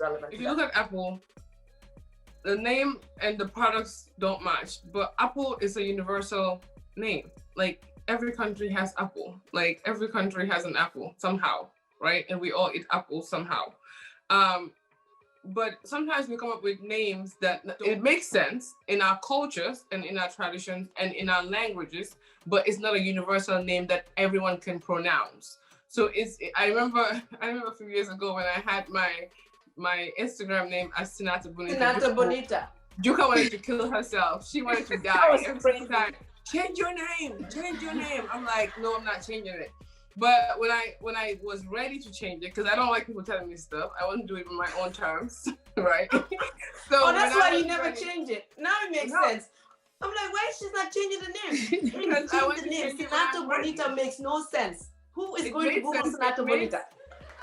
relevant. If you look at Apple, the name and the products don't match, but Apple is a universal name. Like every country has Apple. Like every country has an apple somehow, right? And we all eat apples somehow. But sometimes we come up with names that it makes sense in our cultures and in our traditions and in our languages, but it's not a universal name that everyone can pronounce. So I remember a few years ago when I had my Instagram name as Sinata Bonita. Sinata Bonita. Juka wanted to kill herself. She wanted to die. Every time, change your name. I'm like, no, I'm not changing it. But when I was ready to change it, because I don't like people telling me stuff, I want to do it on my own terms, right? So that's why you never change it. Now it makes sense. I'm like, why she's not changing the name? Because I want the to name. change it Sinata Bonita makes no sense. Who is going to Google Sinata Bonita?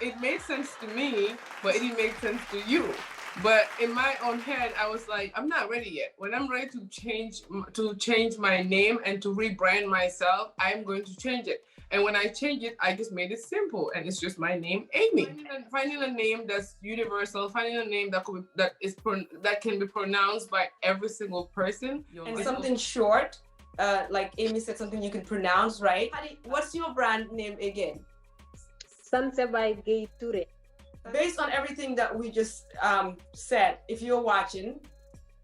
It made sense to me, but it didn't make sense to you. But in my own head, I was like, I'm not ready yet. When I'm ready to change my name and to rebrand myself, I'm going to change it. And when I change it, I just made it simple, and it's just my name, Amy. Finding a name that's universal, finding a name that can be pronounced by every single person, and something short, like Amy said, something you can pronounce, right? Haddy, what's your brand name again? Sanse by Gay Ture. Based on everything that we just said, if you're watching,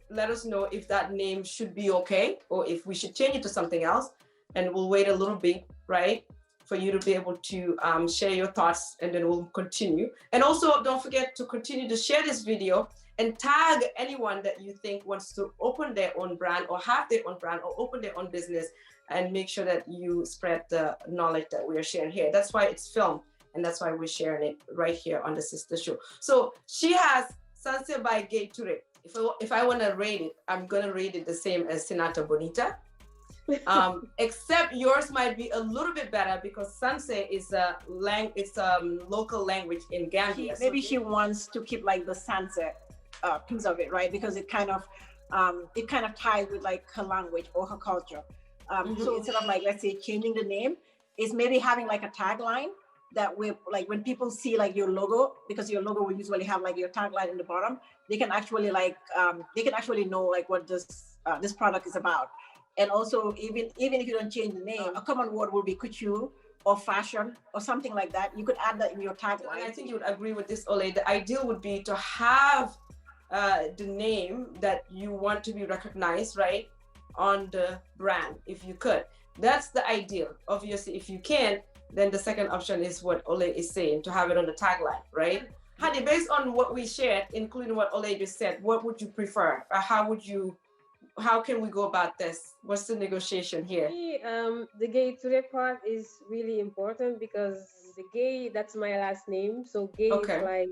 let us know if that name should be okay or if we should change it to something else, and we'll wait a little bit, right, for you to be able to share your thoughts, and then we'll continue. And also don't forget to continue to share this video and tag anyone that you think wants to open their own brand or have their own brand or open their own business, and make sure that you spread the knowledge that we are sharing here. That's why it's filmed, and that's why we're sharing it right here on the Sister Show. So she has Sanse by Gay Ture. If I want to rate it, I'm going to rate it the same as Sinata Bonita. Except yours might be a little bit better because Sanse is a local language in Gambia. Maybe she wants to keep like the Sanse piece of it, right? Because it kind of ties with like her language or her culture. So instead of like, let's say, changing the name, it's maybe having like a tagline that we like when people see like your logo, because your logo will usually have like your tagline in the bottom. They can actually know like what this product is about. And also, even if you don't change the name, a common word will be couture or fashion or something like that. You could add that in your tagline. And I think you would agree with this, Ole. The ideal would be to have the name that you want to be recognized, right, on the brand, if you could. That's the ideal. Obviously, if you can't, then the second option is what Ole is saying, to have it on the tagline, right? Haddy, based on what we shared, including what Ole just said, what would you prefer? How can we go about this? What's the negotiation here? The Gay Ture part is really important because the Gay, that's my last name. So Gay is like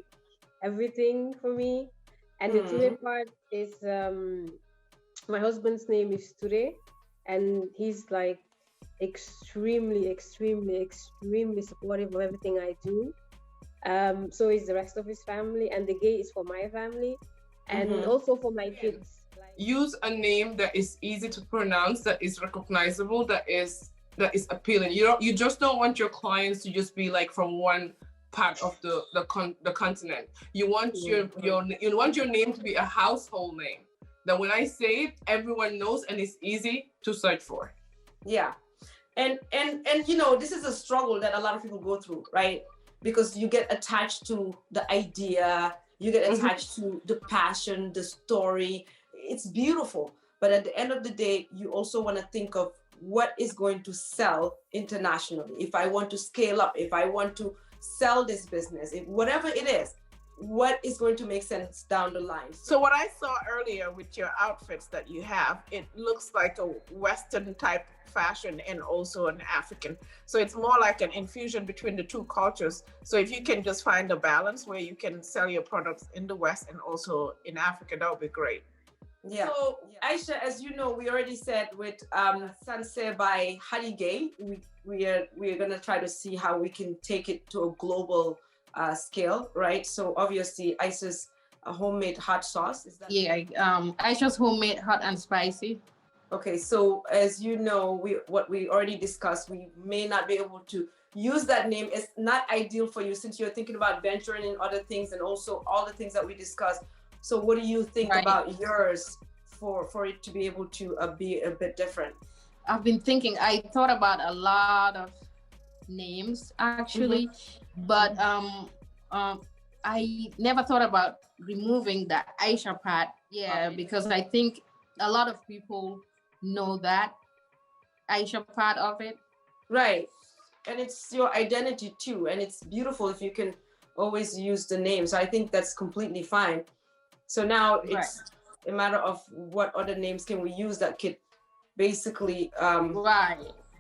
everything for me. And the Ture part is, my husband's name is Ture, and he's like extremely supportive of everything I do. So is the rest of his family, and the Gay is for my family and also for my kids. Use a name that is easy to pronounce, that is recognizable, that is appealing. You just don't want your clients to just be like from one part of the continent. You want your name to be a household name, that when I say it, everyone knows and it's easy to search for. Yeah. And you know, this is a struggle that a lot of people go through, right? Because you get attached to the idea, you get attached to the passion, the story. It's beautiful, but at the end of the day, you also want to think of what is going to sell internationally. If I want to scale up, if I want to sell this business, if whatever it is, what is going to make sense down the line? So what I saw earlier with your outfits that you have, it looks like a Western type fashion and also an African. So it's more like an infusion between the two cultures. So if you can just find a balance where you can sell your products in the West and also in Africa, that would be great. Yeah. So Aisha, as you know, we already said with Sanse by Haddy Gay, we're gonna try to see how we can take it to a global scale, right? So obviously Aisha's homemade hot sauce. Is that Aisha's Homemade Hot and Spicy. Okay, so as you know, what we already discussed, we may not be able to use that name. It's not ideal for you since you're thinking about venturing in other things and also all the things that we discussed. So what do you think about yours for it to be able to be a bit different? I've been thinking, I thought about a lot of names actually, but I never thought about removing the Aisha part. Yeah, because I think a lot of people know that Aisha part of it. Right. And it's your identity too. And it's beautiful if you can always use the name. So I think that's completely fine. So now it's a matter of what other names can we use that could basically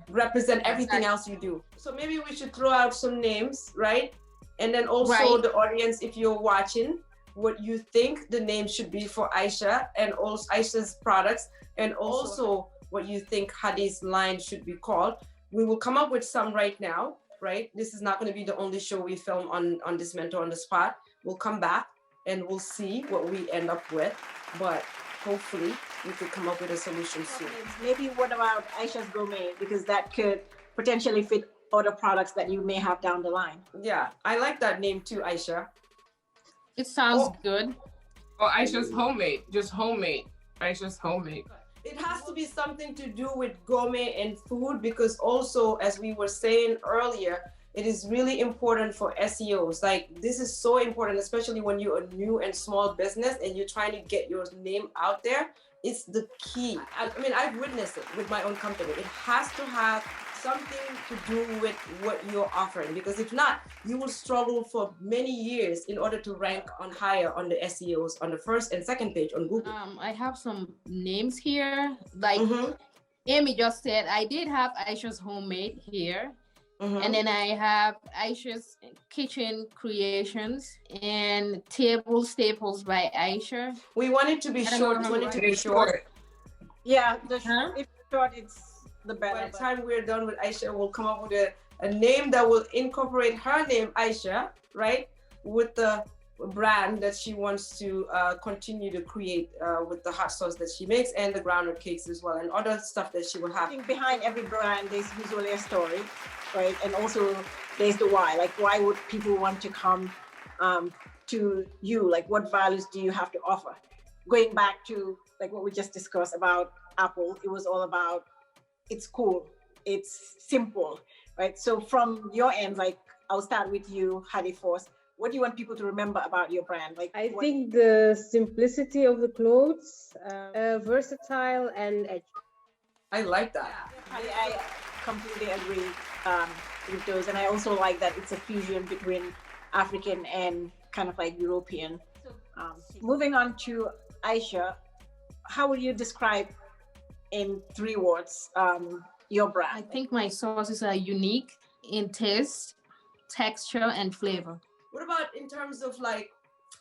represent everything else you do. So maybe we should throw out some names, right? And then also the audience, if you're watching, what you think the name should be for Aisha and also Aisha's products, and also what you think Haddy's line should be called. We will come up with some right now, right? This is not going to be the only show we film on this Mentor on the Spot. We'll come back and we'll see what we end up with, but hopefully we could come up with a solution soon. Maybe what about Aisha's Gourmet? Because that could potentially fit other products that you may have down the line. Yeah, I like that name too, Aisha. It sounds good. Or Aisha's Homemade, just homemade. Aisha's Homemade. It has to be something to do with gourmet and food, because also, as we were saying earlier, it is really important for SEOs. Like, this is so important, especially when you're a new and small business and you're trying to get your name out there. It's the key. I mean, I've witnessed it with my own company. It has to have something to do with what you're offering, because if not, you will struggle for many years in order to rank on higher on the SEOs on the first and second page on Google. I have some names here. Like Amy just said, I did have Aisha's Homemade here. And then I have Aisha's Kitchen Creations and Table Staples by Aisha. We want it to be short. We want it to be short. Yeah, if short, it's the better. By the time we're done with Aisha, we'll come up with a name that will incorporate her name, Aisha, right? With the brand that she wants to continue to create with the hot sauce that she makes and the groundnut cakes as well, and other stuff that she will have. I think behind every brand, there's usually a story, right? And also there's the why. Like, why would people want to come to you? Like, what values do you have to offer? Going back to like what we just discussed about Apple, it was all about it's cool, it's simple, right? So from your end, like, I'll start with you, Haddy first. What do you want people to remember about your brand? Like, I think the simplicity of the clothes, versatile and edgy. I like that. I completely agree with those, and I also like that it's a fusion between African and kind of like European. Moving on to Aisha, how would you describe in 3 words your brand? I think my sauces are unique in taste, texture, and flavor. What about in terms of, like,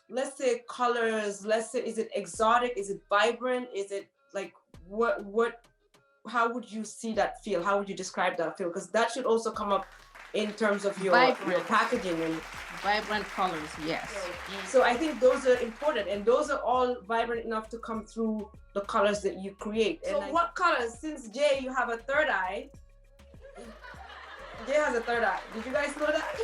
let's say colors, let's say, is it exotic, is it vibrant, is it like how would you see that feel? How would you describe that feel? Because that should also come up in terms of your packaging and vibrant colors. Yes. So I think those are important, and those are all vibrant enough to come through the colors that you create. So what colors, since Jay, you have a third eye. Jay has a third eye. Did you guys know that?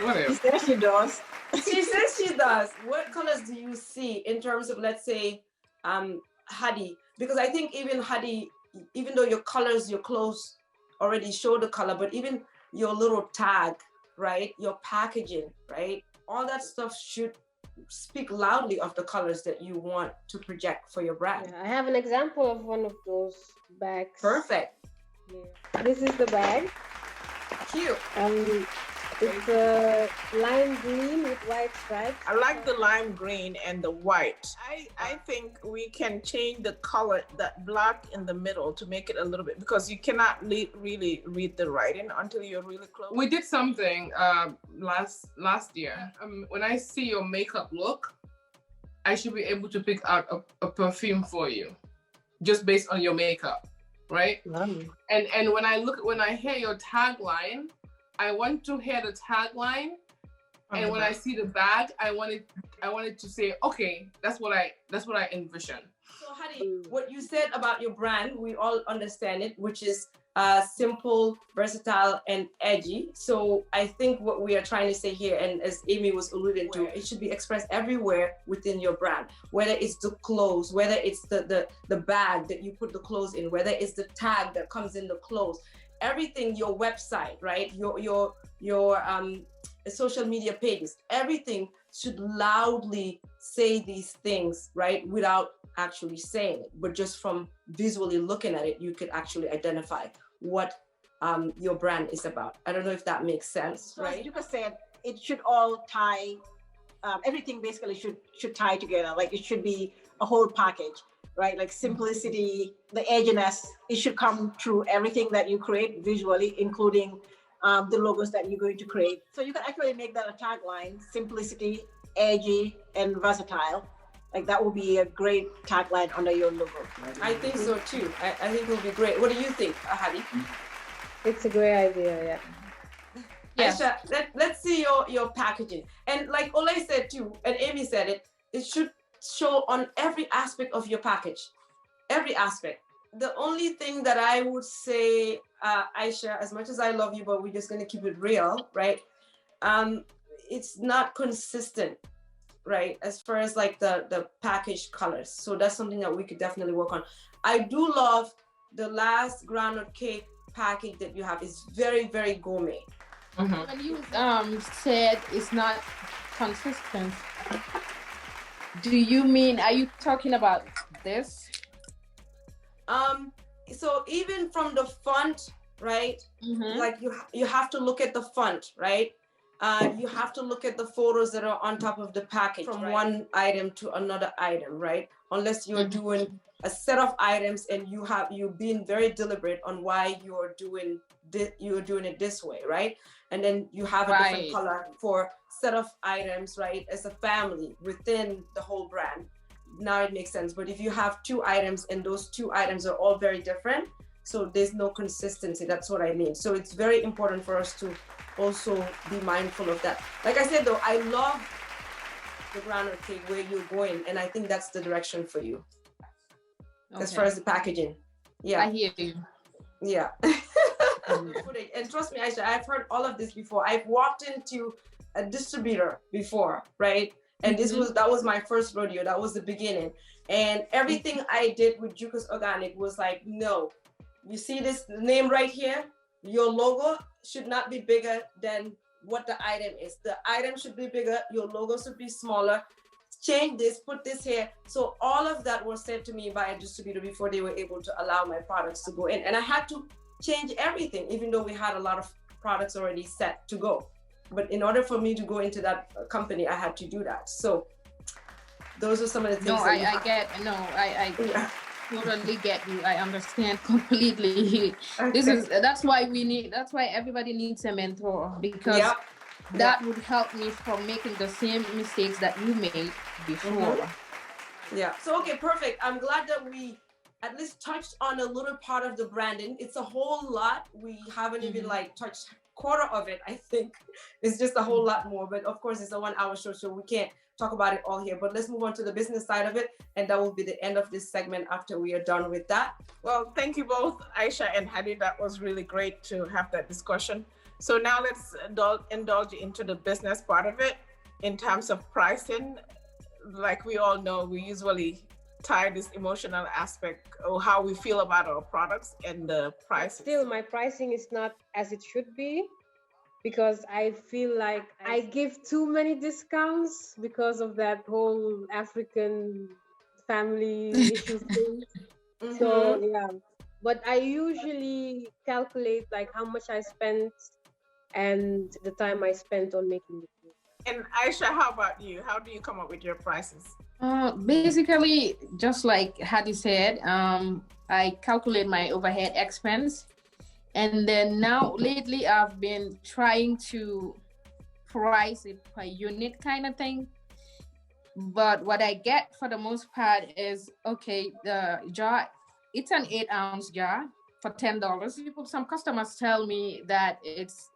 Whatever. She says she does. She says she does. What colors do you see in terms of, let's say, Haddy? Because I think even Haddy, even though your colors, your clothes already show the color, but even your little tag, right? Your packaging, right? All that stuff should speak loudly of the colors that you want to project for your brand. Yeah, I have an example of one of those bags. Perfect. Yeah. This is the bag. Cute. It's a lime green with white stripes. I like the lime green and the white. I think we can change the color, that black in the middle, to make it a little bit, because you cannot really read the writing until you're really close. We did something last year. When I see your makeup look, I should be able to pick out a perfume for you, just based on your makeup, right? And when I hear your tagline, I want to hear the tagline And when I see the bag, I wanted to say, okay, that's what I envision. So Haddy, what you said about your brand, we all understand it, which is simple, versatile, and edgy. So I think what we are trying to say here, and as Amy was alluding to, it should be expressed everywhere within your brand, whether it's the clothes, whether it's the bag that you put the clothes in, whether it's the tag that comes in the clothes, everything, your website, right? Your social media pages, everything should loudly say these things, right? Without actually saying it, but just from visually looking at it, you could actually identify what your brand is about. I don't know if that makes sense, so right? As Yuka said, it should all tie, everything basically should tie together. Like it should be a whole package, right? Like simplicity, the edginess, it should come through everything that you create visually, including the logos that you're going to create. So you can actually make that a tagline: simplicity, edgy, and versatile. Like that will be a great tagline under your logo. I think so too. I think it will be great. What do you think, Haddy? It's a great idea, yeah. Yes. Aisha, let's see your packaging. And like Ole said too, and Amy said it, it should show on every aspect of your package. Every aspect. The only thing that I would say, Aisha, as much as I love you, but we're just going to keep it real, right? It's not consistent, right? As far as like the package colors. So that's something that we could definitely work on. I do love the last groundnut cake package that you have. It's very, very gourmet. Mm-hmm. When you said it's not consistent, do you mean, are you talking about this? So even from the font, right? Mm-hmm. Like you have to look at the font, right? You have to look at the photos that are on top of the package from one item to another item, right? Unless you're doing a set of items and you've been very deliberate on why you're doing it this way, right? And then you have a different color for set of items, right? As a family within the whole brand. Now it makes sense. But if you have two items and those two items are all very different, so there's no consistency. That's what I mean. So it's very important for us to also be mindful of that. Like I said, though, I love the groundnut cake where you're going, and I think that's the direction for you. Okay. As far as the packaging. Yeah. I hear you. Yeah. And trust me, Aisha, I've heard all of this before. I've walked into a distributor before, right? And that was my first rodeo. That was the beginning. And everything I did with Jukas Organic was like, no, you see this name right here? Your logo should not be bigger than what the item is. The item should be bigger. Your logo should be smaller. Change this, put this here. So all of that was said to me by a distributor before they were able to allow my products to go in. And I had to change everything, even though we had a lot of products already set to go. But in order for me to go into that company, I had to do that. So those are some of the things. I totally get you. I understand completely. Okay. That's why everybody needs a mentor, because that would help me from making the same mistakes that you made before. Yeah. So, okay, perfect. I'm glad that we at least touched on a little part of the branding. It's a whole lot. We haven't even touched quarter of it. I think it's just a whole lot more, but of course it's a 1 hour show, so we can't talk about it all here. But let's move on to the business side of it, and that will be the end of this segment after we are done with that. Well, thank you both, Aisha and Haddy. That was really great to have that discussion. So now let's indulge into the business part of it. In terms of pricing, like we all know, we usually tie this emotional aspect of how we feel about our products and the price. Still, my pricing is not as it should be, because I feel like I give too many discounts because of that whole African family issue thing. So yeah, but I usually calculate like how much I spent and the time I spent on making the food. And Aisha, how about you? How do you come up with your prices? Basically, just like Haddy said, I calculate my overhead expense. And then now lately I've been trying to price it per unit kind of thing. But what I get for the most part is, okay, the jar, it's an 8-ounce jar for $10. Some customers tell me that it's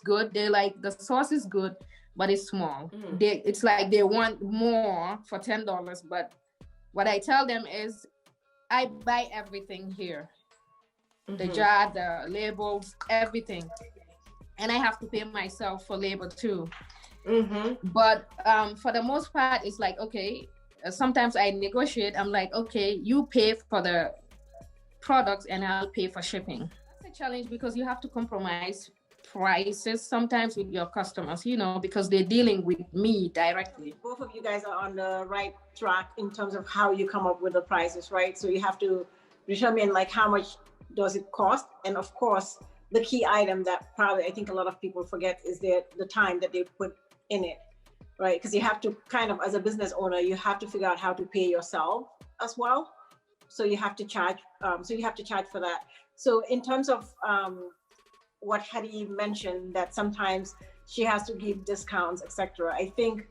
good. They like, the sauce is good, but it's small. It's like they want more for $10, but what I tell them is I buy everything here. The jar, the labels, everything. And I have to pay myself for labor too. But for the most part, it's like, okay, sometimes I negotiate. I'm like, okay, you pay for the products and I'll pay for shipping. That's a challenge because you have to compromise prices sometimes with your customers, you know, because they're dealing with me directly. Both of you guys are on the right track in terms of how you come up with the prices, right? So you have to determine like how much does it cost, and of course the key item that probably I think a lot of people forget is the time that they put in it, right? Because you have to kind of, as a business owner, you have to figure out how to pay yourself as well. So you have to charge. For that. So in terms of what Haddy mentioned, that sometimes she has to give discounts, etc. I think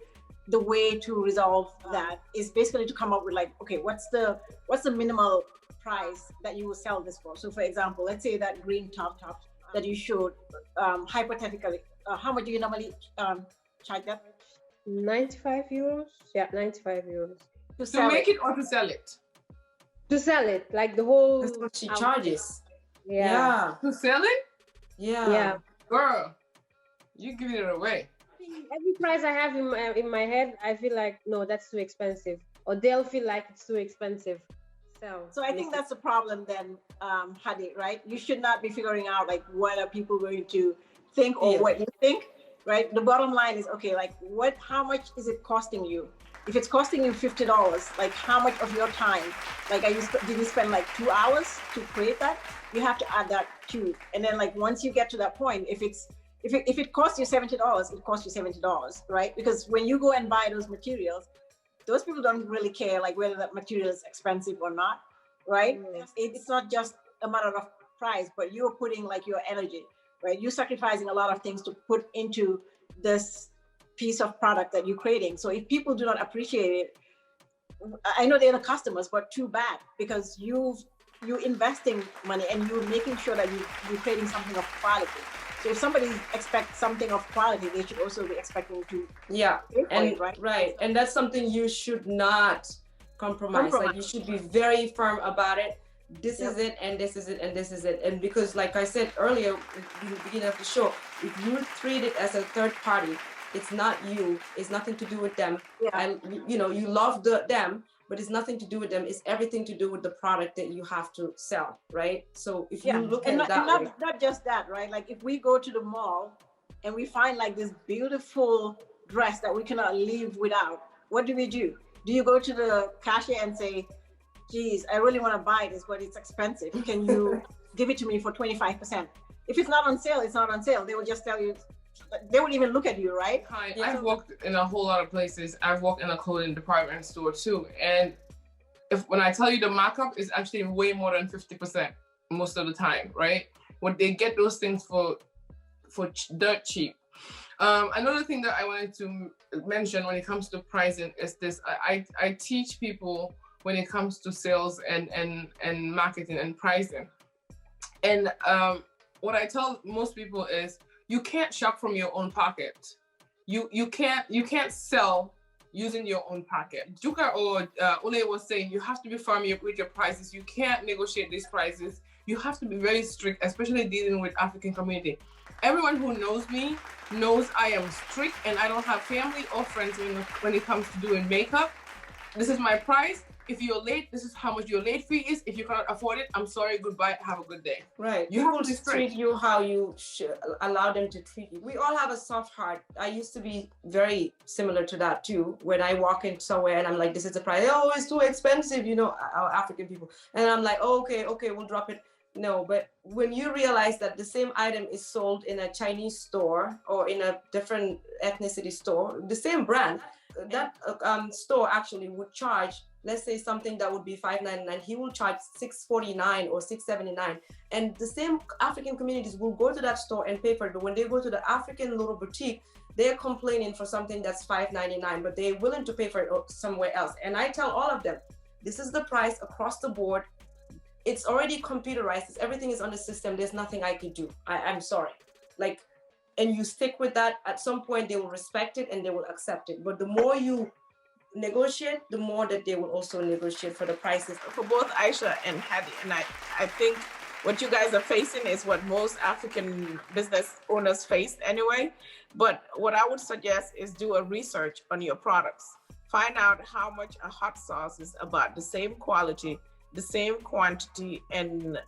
the way to resolve that is basically to come up with like, okay, what's the minimal price that you will sell this for? So for example, let's say that green top that you showed, hypothetically, how much do you normally charge that? 95 euros. Yeah, 95 euros. To make it or to sell it? To sell it, like the whole. That's what she charges. Yeah. To sell it? Yeah. Girl, you giving it away. Every price I have in my head, I feel like, no, that's too expensive. Or they'll feel like it's too expensive. So I think that's the problem then, Haddy, right? You should not be figuring out like what are people going to think or what you think, right? The bottom line is, okay, like how much is it costing you? If it's costing you $50, like how much of your time, like did you spend like 2 hours to create that? You have to add that too. And then like once you get to that point, if it costs you $70, it costs you $70, right? Because when you go and buy those materials, those people don't really care like whether that material is expensive or not, right? It's not just a matter of price, but you're putting like your energy, right? You're sacrificing a lot of things to put into this piece of product that you're creating. So if people do not appreciate it, I know they're the customers, but too bad, because you're investing money and you're making sure that you're creating something of quality. So if somebody expects something of quality, they should also be expecting to pay for it, right? And that's something you should not compromise. Like you should be very firm about it. This is it, and this is it, and this is it. And because like I said earlier in the beginning of the show, if you treat it as a third party, it's not you, it's nothing to do with them. And you know, you love them, but it's nothing to do with them. It's everything to do with the product that you have to sell, right? So if you look at it that way. Not just that, right? Like if we go to the mall and we find like this beautiful dress that we cannot live without, what do? Do you go to the cashier and say, geez, I really want to buy this, but it's expensive. Can you give it to me for 25%? If it's not on sale, it's not on sale. They will just tell you, they won't even look at you, right? Hi, I've worked in a whole lot of places. I've worked in a clothing department store too. And when I tell you the markup is actually way more than 50% most of the time, right? When they get those things for dirt cheap. Another thing that I wanted to mention when it comes to pricing is this. I teach people when it comes to sales and marketing and pricing. And what I tell most people is, you can't shop from your own pocket. You can't sell using your own pocket. Juka or Ole was saying, you have to be firm with your prices. You can't negotiate these prices. You have to be very strict, especially dealing with African community. Everyone who knows me knows I am strict, and I don't have family or friends when it comes to doing makeup. This is my price. If you're late, this is how much your late fee is. If you cannot afford it, I'm sorry, goodbye, have a good day. Right. You have to treat you how you should allow them to treat you. We all have a soft heart. I used to be very similar to that too. When I walk in somewhere and I'm like, this is the price. Oh, it's too expensive, you know, our African people. And I'm like, oh, okay, we'll drop it. No, but when you realize that the same item is sold in a Chinese store or in a different ethnicity store, the same brand, that store actually would charge, let's say something that would be $5.99, he will charge $6.49 or $6.79. And the same African communities will go to that store and pay for it. But when they go to the African little boutique, they're complaining for something that's $5.99, but they're willing to pay for it somewhere else. And I tell all of them, this is the price across the board. It's already computerized. Everything is on the system. There's nothing I could do. I'm sorry. Like, and you stick with that, at some point they will respect it and they will accept it. But the more you negotiate, the more that they will also negotiate for the prices. For both Aisha and Haddy, and I think what you guys are facing is what most African business owners face anyway. But what I would suggest is do a research on your products. Find out how much a hot sauce is about the same quality, the same quantity, and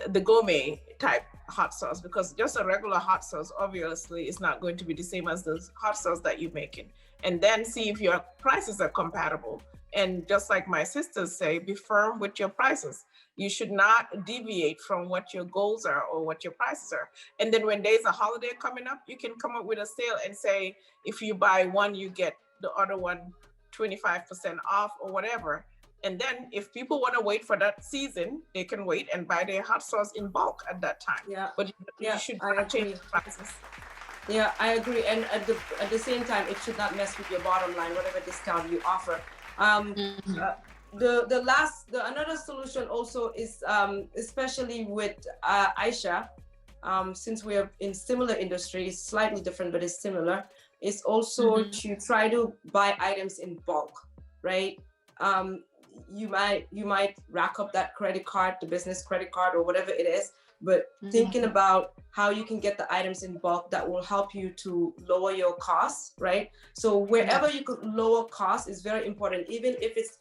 the gourmet type hot sauce, because just a regular hot sauce obviously is not going to be the same as the hot sauce that you're making. And then see if your prices are compatible. And just like my sisters say, be firm with your prices. You should not deviate from what your goals are or what your prices are. And then when there's a holiday coming up, you can come up with a sale and say, if you buy one, you get the other one 25% off or whatever. And then if people want to wait for that season, they can wait and buy their hot sauce in bulk at that time. Yeah. But you should not change prices. Yeah, I agree. And at the same time, it should not mess with your bottom line, whatever discount you offer. Another solution also is, especially with Aisha, since we are in similar industries, slightly different, but it's similar, is also to try to buy items in bulk, right? You might rack up that credit card, the business credit card or whatever it is, but thinking about how you can get the items in bulk that will help you to lower your costs, right? So wherever you could lower costs is very important. Even if it's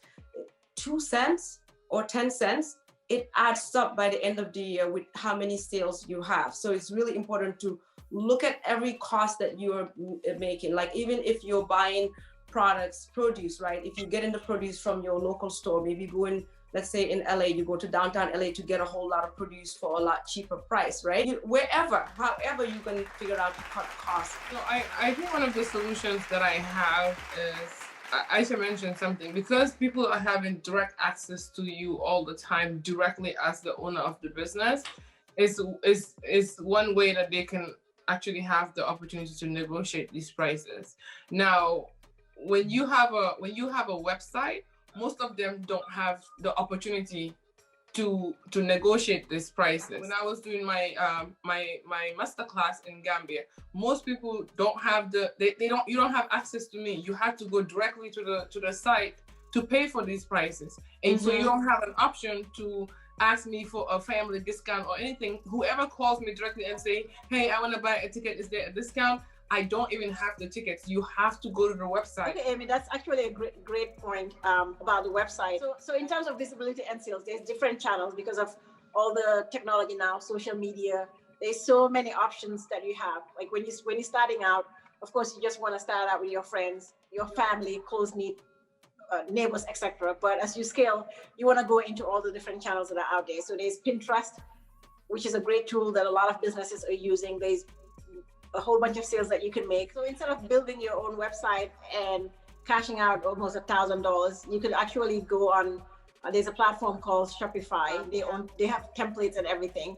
2 cents or 10 cents, it adds up by the end of the year with how many sales you have. So it's really important to look at every cost that you're making. Like even if you're buying produce, right? If you get in the produce from your local store, maybe go in, let's say in LA, you go to downtown LA to get a whole lot of produce for a lot cheaper price, right? However you can figure out to cut costs. So I think one of the solutions that I have is, Aisha mentioned something, because people are having direct access to you all the time directly as the owner of the business, is one way that they can actually have the opportunity to negotiate these prices. Now, when you have a website, most of them don't have the opportunity to negotiate these prices. When I was doing my my masterclass in Gambia, most people don't have you don't have access to me. You have to go directly to the site to pay for these prices, and so you don't have an option to ask me for a family discount or anything. Whoever calls me directly and say, hey, I want to buy a ticket, is there a discount? I don't even have the tickets. You have to go to the website. Okay, Amy, that's actually a great point about the website. So in terms of visibility and sales, there's different channels because of all the technology now, social media. There's so many options that you have. Like when you're starting out, of course, you just want to start out with your friends, your family, close-knit neighbors, etc. But as you scale, you want to go into all the different channels that are out there. So there's Pinterest, which is a great tool that a lot of businesses are using. There's a whole bunch of sales that you can make. So instead of building your own website and cashing out almost $1,000, you could actually go on, there's a platform called Shopify. They have templates and everything.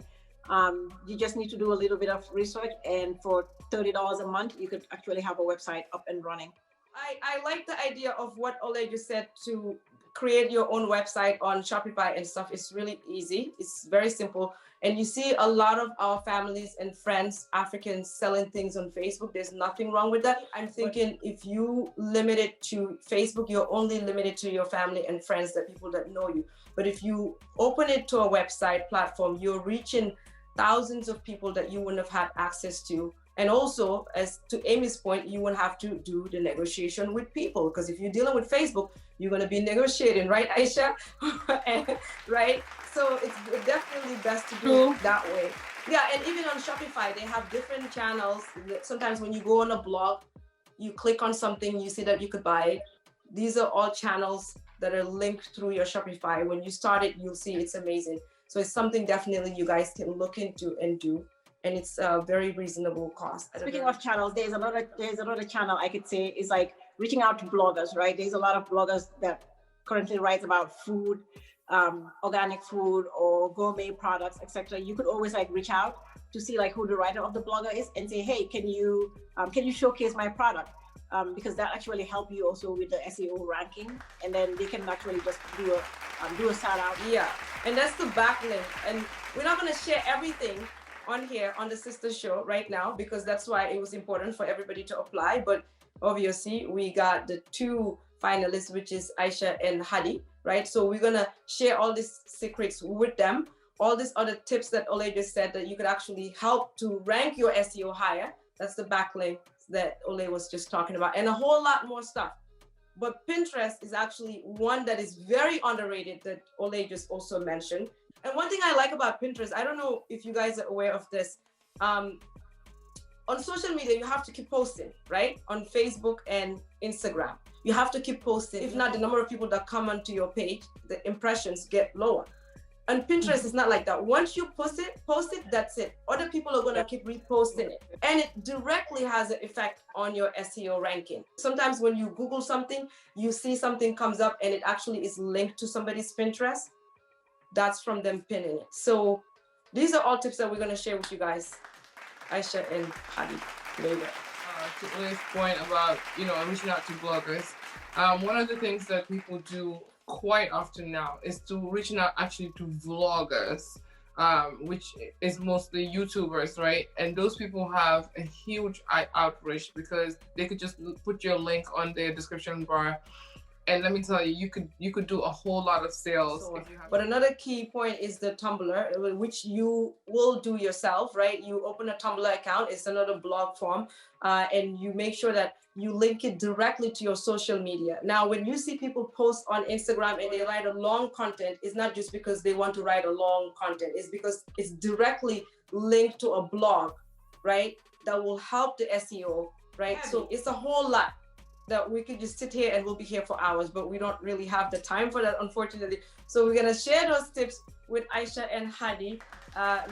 You just need to do a little bit of research, and for $30 a month, you could actually have a website up and running. I like the idea of what Ole just said, to create your own website on Shopify and stuff. It's really easy. It's very simple. And you see a lot of our families and friends, Africans, selling things on Facebook. There's nothing wrong with that. I'm thinking if you limit it to Facebook, you're only limited to your family and friends, that people that know you. But if you open it to a website platform, you're reaching thousands of people that you wouldn't have had access to. And also, as to Amy's point, you won't have to do the negotiation with people, because if you're dealing with Facebook, you're going to be negotiating, right, Aisha? Right? So it's definitely best to do it that way. Yeah, and even on Shopify, they have different channels. Sometimes when you go on a blog, you click on something, you see that you could buy it. These are all channels that are linked through your Shopify. When you start it, you'll see it's amazing. So it's something definitely you guys can look into and do. And it's a very reasonable cost. Speaking of channels, there's another channel I could say is like reaching out to bloggers, right? There's a lot of bloggers that currently write about food, organic food or gourmet products, etc. You could always like reach out to see like who the writer of the blogger is and say, hey, can you showcase my product? Because that actually help you also with the SEO ranking, and then they can actually just do a shout out. Yeah, and that's the backlink. And we're not going to share everything, on here on the sister show right now, because that's why it was important for everybody to apply. But obviously we got the 2 finalists, which is Aisha and Haddy, right? So we're gonna share all these secrets with them, all these other tips that Ole just said that you could actually help to rank your SEO higher. That's the backlink that Ole was just talking about, and a whole lot more stuff. But Pinterest is actually one that is very underrated that Ole just also mentioned. And one thing I like about Pinterest, I don't know if you guys are aware of this, on social media, you have to keep posting, right? On Facebook and Instagram, you have to keep posting. If not, the number of people that come onto your page, the impressions get lower. And Pinterest is not like that. Once you post it, that's it. Other people are gonna keep reposting it. And it directly has an effect on your SEO ranking. Sometimes when you Google something, you see something comes up and it actually is linked to somebody's Pinterest. That's from them pinning it. So these are all tips that we're gonna share with you guys, Aisha and Haddy, later. To Ole's point about, reaching out to bloggers, one of the things that people do quite often now is to reaching out actually to vloggers, which is mostly YouTubers, right? And those people have a huge outreach because they could just put your link on their description bar. And let me tell you, you could do a whole lot of sales. But another key point is the Tumblr, which you will do yourself, right? You open a Tumblr account, it's another blog form, and you make sure that you link it directly to your social media. Now, when you see people post on Instagram and they write a long content, it's not just because they want to write a long content, it's because it's directly linked to a blog, right? That will help the SEO, right? So it's a whole lot that we could just sit here and we'll be here for hours, but we don't really have the time for that, unfortunately. So we're gonna share those tips with Aisha and Haddy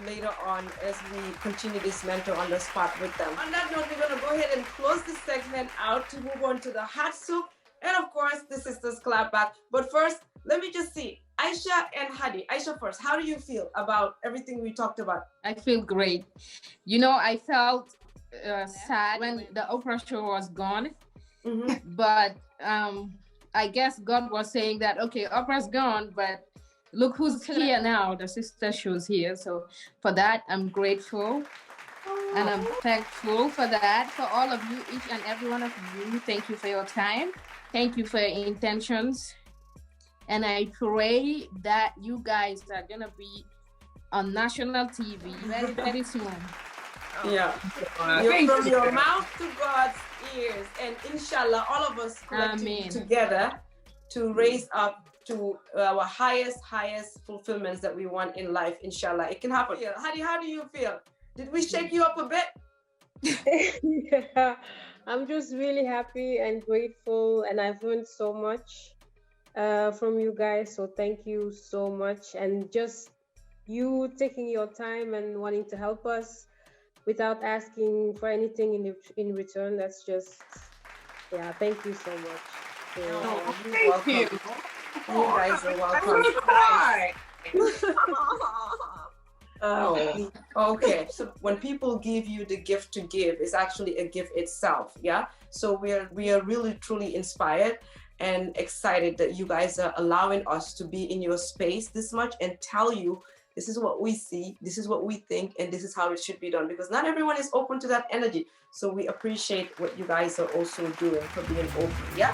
later on as we continue this mentor on the spot with them. On that note, we're gonna go ahead and close this segment out to move on to the hot soup and of course the sisters clap back. But first, let me just see, Aisha and Haddy. Aisha first, how do you feel about everything we talked about? I feel great. I felt sad when the Oprah Show was gone. Mm-hmm. But I guess God was saying that, okay, Oprah's gone, but look who's here now. The sister show's here. So for that, I'm grateful. And I'm thankful for that, for all of you, each and every one of you. Thank you for your time. Thank you for your intentions. And I pray that you guys are going to be on national TV very, very soon. Yeah. From your mouth to God's ears, and inshallah all of us collectively together to raise up to our highest fulfillments that we want in life. Inshallah, it can happen. Haddy, how do you feel? Did we shake you up a bit? Yeah, I'm just really happy and grateful, and I've learned so much from you guys, so thank you so much. And just you taking your time and wanting to help us without asking for anything in return. That's just, thank you so much. Thank you. You guys are welcome. Okay. So when people give you the gift to give, it's actually a gift itself. Yeah. So we are really truly inspired and excited that you guys are allowing us to be in your space this much and tell you, this is what we see, this is what we think, and this is how it should be done, because not everyone is open to that energy. So we appreciate what you guys are also doing for being open. Yeah.